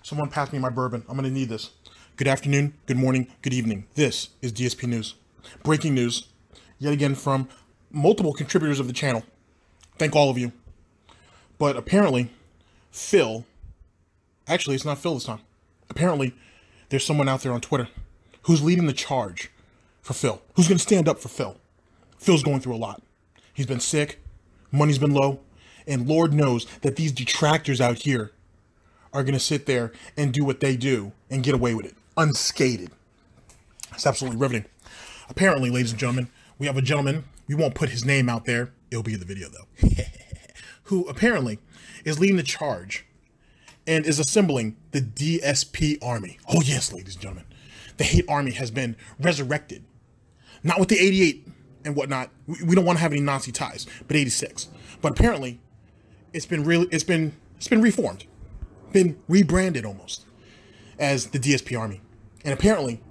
Someone pass me my bourbon. I'm going to need this. Good afternoon, good morning, good evening. This is DSP News. Breaking news, yet again from multiple contributors of the channel. Thank all of you. But apparently, Phil, actually it's not Phil this time. Apparently, there's someone out there on Twitter who's leading the charge for Phil. Who's going to stand up for Phil. Phil's going through a lot. He's been sick, money's been low, and Lord knows that these detractors out here are going to sit there and do what they do and get away with it, unscathed. It's absolutely riveting. Apparently, ladies and gentlemen, we have a gentleman, we won't put his name out there, it'll be in the video though, who apparently is leading the charge and is assembling the Dsparmy. Oh yes, ladies and gentlemen, the hate army has been resurrected. Not with the 88 and whatnot, we don't want to have any Nazi ties, but 86. But apparently, it's been reformed. Been rebranded almost as the Dsparmy, and apparently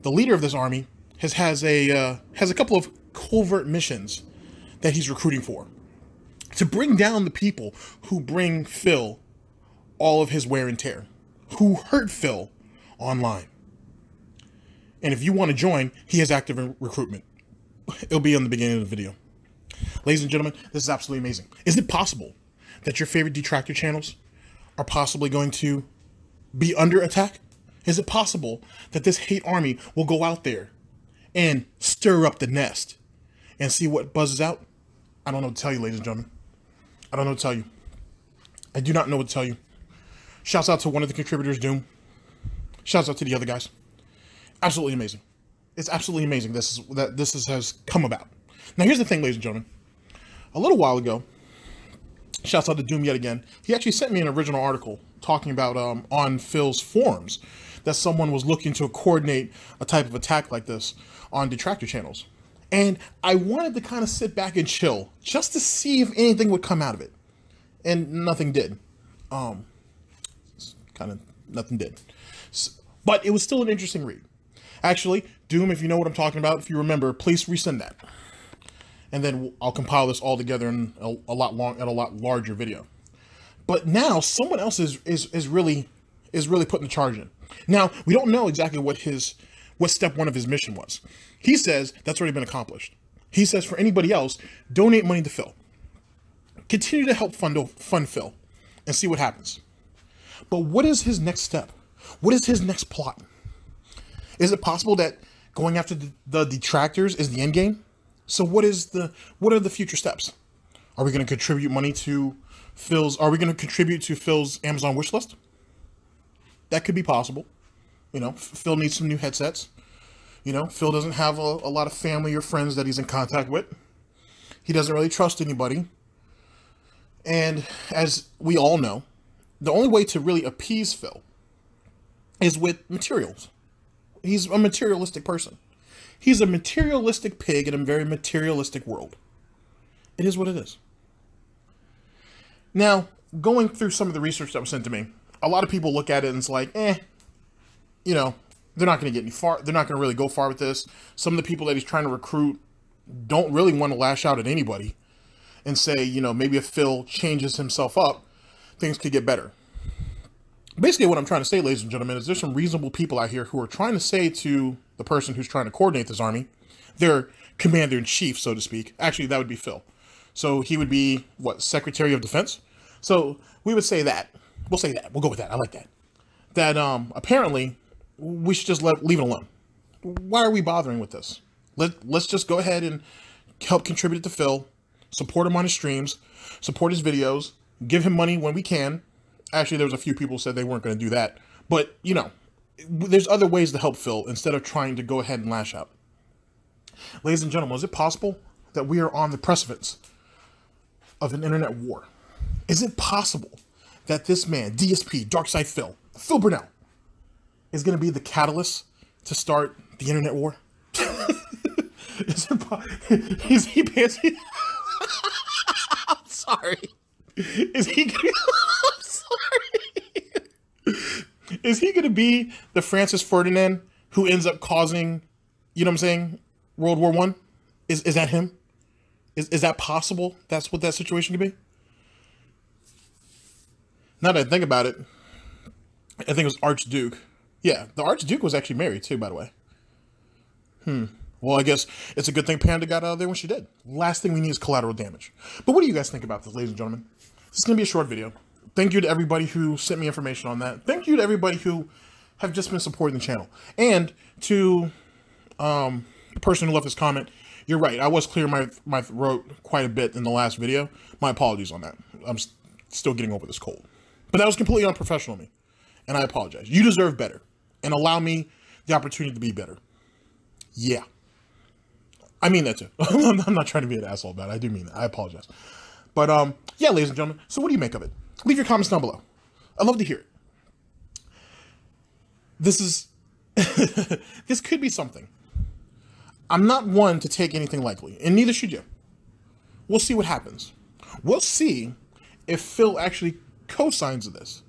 the leader of this army has a couple of covert missions that he's recruiting for to bring down the people who bring Phil all of his wear and tear, who hurt Phil online. And if you want to join, he has active recruitment. It'll be on the beginning of the video. Ladies and gentlemen, this is absolutely amazing. Is it possible that your favorite detractor channels are possibly going to be under attack? Is it possible that this hate army will go out there and stir up the nest and see what buzzes out? I don't know what to tell you, ladies and gentlemen. I don't know what to tell you. I do not know what to tell you. Shouts out to one of the contributors, Doom. Shouts out to the other guys. Absolutely amazing. It's absolutely amazing this has come about. Now here's the thing, ladies and gentlemen. A little while ago, shouts out to Doom yet again. He actually sent me an original article talking about on Phil's forums that someone was looking to coordinate a type of attack like this on detractor channels. And I wanted to kind of sit back and chill just to see if anything would come out of it. And nothing did. Nothing did. But it was still an interesting read. Actually, Doom, if you know what I'm talking about, if you remember, please resend that. And then I'll compile this all together in a lot larger video. But now someone else is really putting the charge in. Now we don't know exactly what step one of his mission was. He says that's already been accomplished. He says for anybody else, donate money to Phil. Continue to help fund Phil, and see what happens. But what is his next step? What is his next plot? Is it possible that going after the detractors is the end game? So what are the future steps? Are we going to contribute money to are we going to contribute to Phil's Amazon wish list? That could be possible. You know, Phil needs some new headsets. You know, Phil doesn't have a lot of family or friends that he's in contact with. He doesn't really trust anybody. And as we all know, the only way to really appease Phil is with materials. He's a materialistic person. He's a materialistic pig in a very materialistic world. It is what it is. Now, going through some of the research that was sent to me, a lot of people look at it and it's like, you know, they're not going to get any far. They're not going to really go far with this. Some of the people that he's trying to recruit don't really want to lash out at anybody and say, you know, maybe if Phil changes himself up, things could get better. Basically, what I'm trying to say, ladies and gentlemen, is there's some reasonable people out here who are trying to say to the person who's trying to coordinate this army, their commander-in-chief, so to speak. Actually, that would be Phil. So he would be, what, Secretary of Defense? So we would say that. We'll say that. We'll go with that. I like that. That apparently we should just leave it alone. Why are we bothering with this? Let's just go ahead and help contribute to Phil, support him on his streams, support his videos, give him money when we can. Actually, there was a few people who said they weren't going to do that. But, you know, there's other ways to help Phil instead of trying to go ahead and lash out. Ladies and gentlemen, is it possible that we are on the precipice of an internet war? Is it possible that this man, DSP, Darkside Phil Burnell, is going to be the catalyst to start the internet war? Is he passing? I'm sorry. Is he going to... I'm sorry. Is he going to be the Francis Ferdinand who ends up causing, you know what I'm saying, World War I? Is that him? Is that possible? That's what that situation could be? Now that I think about it, I think it was Archduke. Yeah, the Archduke was actually married too, by the way. Well, I guess it's a good thing Panda got out of there when she did. Last thing we need is collateral damage. But what do you guys think about this, ladies and gentlemen? This is going to be a short video. Thank you to everybody who sent me information on that. Thank you to everybody who have just been supporting the channel. And to the person who left this comment, you're right. I was clearing my throat quite a bit in the last video. My apologies on that. I'm still getting over this cold. But that was completely unprofessional of me. And I apologize. You deserve better. And allow me the opportunity to be better. Yeah. I mean that too. I'm not trying to be an asshole about it. I do mean that. I apologize. But yeah, ladies and gentlemen. So what do you make of it? Leave your comments down below. I'd love to hear it. This is this could be something. I'm not one to take anything lightly, and neither should you. We'll see what happens. We'll see if Phil actually co-signs this.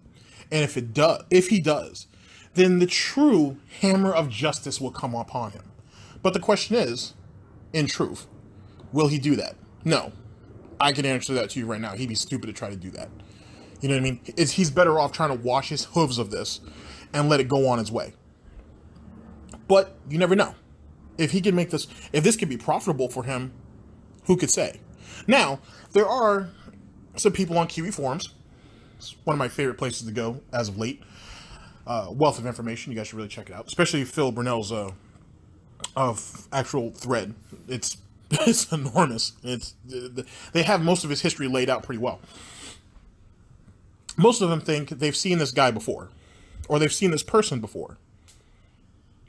And if he does, then the true hammer of justice will come upon him. But the question is, in truth, will he do that? No. I can answer that to you right now. He'd be stupid to try to do that. You know what I mean? He's better off trying to wash his hooves of this and let it go on its way. But you never know. If he can make this, if this could be profitable for him, who could say? Now, there are some people on Kiwi forums. It's one of my favorite places to go as of late. Wealth of information. You guys should really check it out. Especially Phil Brunel's of actual thread. It's enormous. They have most of his history laid out pretty well. Most of them think they've seen this guy before, or they've seen this person before.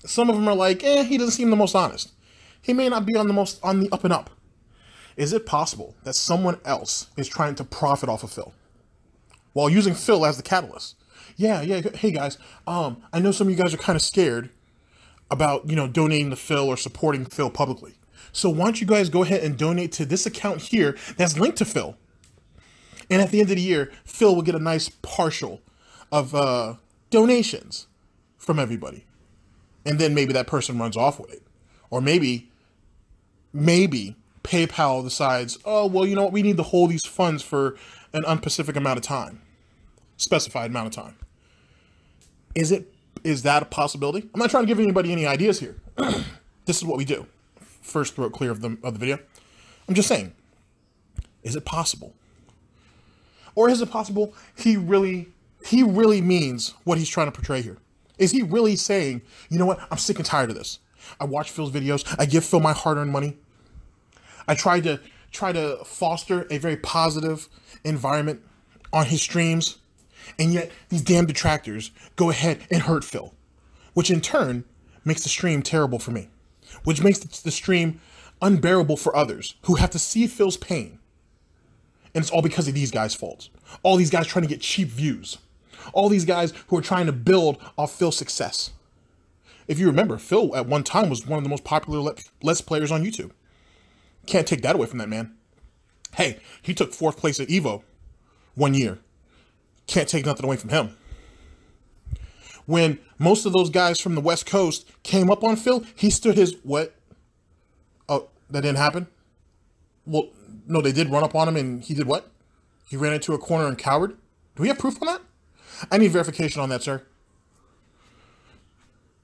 Some of them are like, he doesn't seem the most honest. He may not be on the up and up. Is it possible that someone else is trying to profit off of Phil while using Phil as the catalyst? Yeah. Hey guys, I know some of you guys are kind of scared about, donating to Phil or supporting Phil publicly. So why don't you guys go ahead and donate to this account here that's linked to Phil. And at the end of the year, Phil will get a nice partial of donations from everybody. And then maybe that person runs off with it. Or maybe PayPal decides, oh, well, you know what? We need to hold these funds for an unspecific amount of time. Specified amount of time. Is that a possibility? I'm not trying to give anybody any ideas here. This is what we do. First throat clear of the video. I'm just saying, is it possible? Or is it possible he really means what he's trying to portray here? Is he really saying, you know what, I'm sick and tired of this. I watch Phil's videos. I give Phil my hard-earned money. I try to foster a very positive environment on his streams. And yet these damn detractors go ahead and hurt Phil, which in turn makes the stream terrible for me, which makes the stream unbearable for others who have to see Phil's pain. And it's all because of these guys' faults. All these guys trying to get cheap views. All these guys who are trying to build off Phil's success. If you remember, Phil at one time was one of the most popular Let's Players on YouTube. Can't take that away from that man. Hey, he took 4th place at EVO one year. Can't take nothing away from him. When most of those guys from the West Coast came up on Phil, he stood his, what? Oh, that didn't happen? Well, no, they did run up on him and he did what? He ran into a corner and cowered? Do we have proof on that? I need verification on that, sir.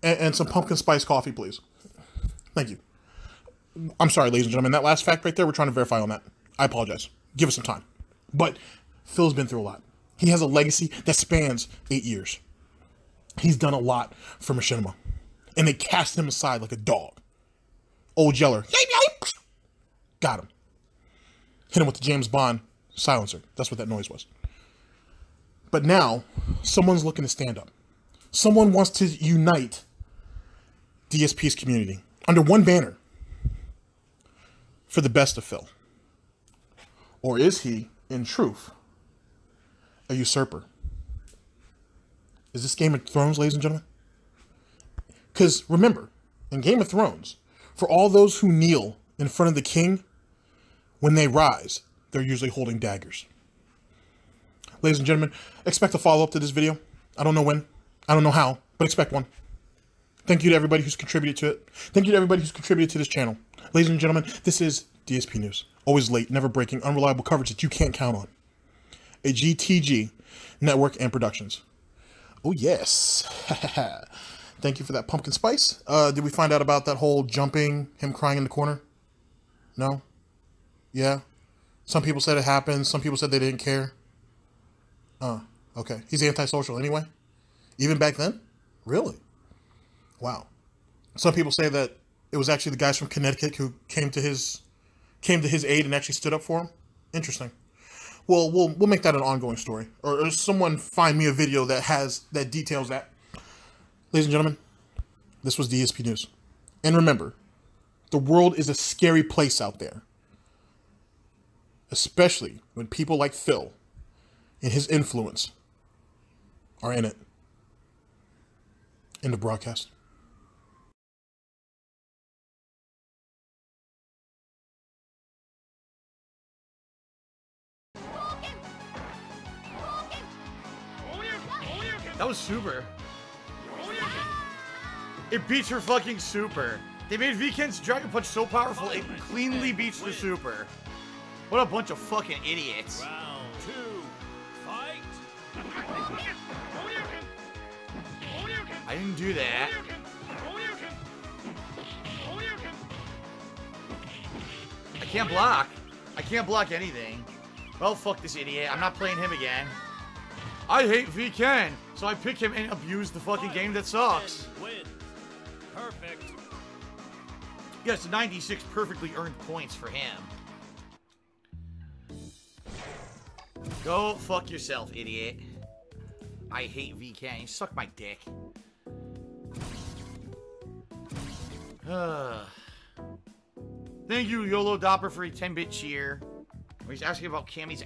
And some pumpkin spice coffee, please. Thank you. I'm sorry, ladies and gentlemen. That last fact right there, we're trying to verify on that. I apologize. Give us some time. But Phil's been through a lot. He has a legacy that spans 8 years. He's done a lot for Machinima. And they cast him aside like a dog. Old Yeller. Got him. Hit him with the James Bond silencer. That's what that noise was. But now, someone's looking to stand up. Someone wants to unite DSP's community under one banner for the best of Phil. Or is he, in truth, a usurper? Is this Game of Thrones, ladies and gentlemen? Because remember, in Game of Thrones, for all those who kneel in front of the king, when they rise, they're usually holding daggers. Ladies and gentlemen, expect a follow-up to this video. I don't know when, I don't know how, but expect one. Thank you to everybody who's contributed to it. Thank you to everybody who's contributed to this channel. Ladies and gentlemen, this is DSP News. Always late, never breaking, unreliable coverage that you can't count on. A GTG network and productions. Oh, yes. Thank you for that pumpkin spice. Did we find out about that whole jumping, him crying in the corner? No? Yeah? Some people said it happened. Some people said they didn't care. Okay. He's antisocial anyway? Even back then? Really? Wow. Some people say that it was actually the guys from Connecticut who came to his aid and actually stood up for him. Interesting. Well, we'll make that an ongoing story, or someone find me a video that details that. Ladies and gentlemen, this was DSP News, and remember, the world is a scary place out there, especially when people like Phil and his influence are in it. End of broadcast. That was super. It beats her fucking super. They made Vken's Dragon Punch so powerful it cleanly beats the super. What a bunch of fucking idiots. Round 2, fight! I didn't do that. I can't block. I can't block anything. Well, fuck this idiot. I'm not playing him again. I hate Vken, so I pick him and abuse the fucking game that sucks. Win. Perfect. Yes, 96 perfectly earned points for him. Go fuck yourself, idiot. I hate VK. You suck my dick. Thank you, YOLO Dopper, for a 10-bit cheer. He's asking about Cammy's